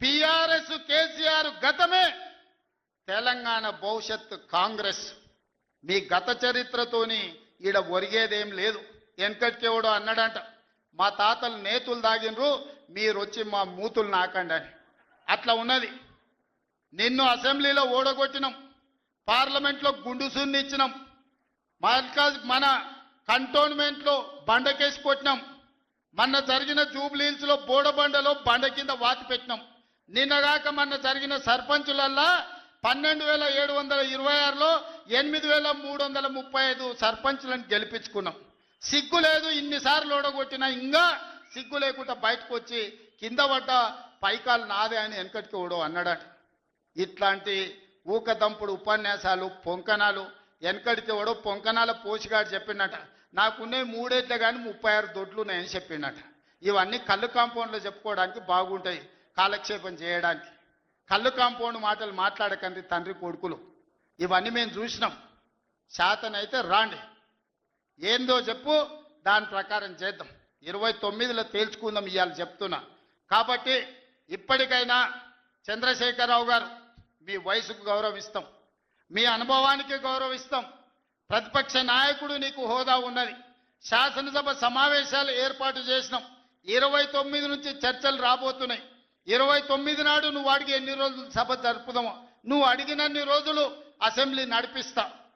BRS KCR గతమే, Telangana భవిష్యత్తు కాంగ్రెస్. మీ గత చరిత్రతోని ఈడ ఒరిగేదేం లేదు. వెనకటికేవడో అన్నాడంట, మా తాతలు నేతులు దాగినరు, మీరు వచ్చి మా మూతులు నాకండి అని. అట్లా ఉన్నది. నిన్ను అసెంబ్లీలో ఓడగొట్టినాం, పార్లమెంట్లో గుండు సున్ని ఇచ్చినాం, మన కంటోన్మెంట్లో బండకేసి కొట్టినాం, మొన్న జరిగిన జూబ్లీహిల్స్లో బోడబండలో బండ కింద వాతి పెట్టినాం. నిన్నగాక మొన్న జరిగిన సర్పంచులల్లా 12,726లో 8,335 సర్పంచులను గెలిపించుకున్నాం. సిగ్గు లేదు, ఇన్నిసార్లు ఓడగొట్టినా ఇంకా సిగ్గు లేకుండా బయటకు వచ్చి కింద పడ్డ పైకాలు నాదే అని వెనకటికి ఓడో అన్నాడట. ఇట్లాంటి ఊకదంపుడు ఉపన్యాసాలు పొంకనాలు వెనకడికి ఓడో పొంకనాల పోషగాడు చెప్పినట. నాకున్నాయి 3 ఏళ్ళే కానీ 36 దొడ్లు నేను చెప్పినట. ఇవన్నీ కళ్ళు కాంపౌండ్లో చెప్పుకోవడానికి బాగుంటాయి, కాలక్షేపం చేయడానికి. కళ్ళు కాంపౌండ్ మాటలు మాట్లాడకండి తండ్రి కొడుకులు. ఇవన్నీ మేము చూసినాం. శాతనైతే రాండి, ఏందో చెప్పు, దాని ప్రకారం చేద్దాం. 29లో తేల్చుకుందాం ఇవాళ చెప్తున్నా. కాబట్టి ఇప్పటికైనా చంద్రశేఖరరావు గారు, మీ వయసుకు గౌరవిస్తాం, మీ అనుభవానికి గౌరవిస్తాం. ప్రతిపక్ష నాయకుడు నీకు హోదా ఉన్నది. శాసనసభ సమావేశాలు ఏర్పాటు చేసినాం. 29 నుంచి చర్చలు రాబోతున్నాయి. 29 నాడు నువ్వు అడిగి ఎన్ని రోజులు సభ జరుపుదామో, నువ్వు అడిగినన్ని రోజులు అసెంబ్లీ నడిపిస్తా.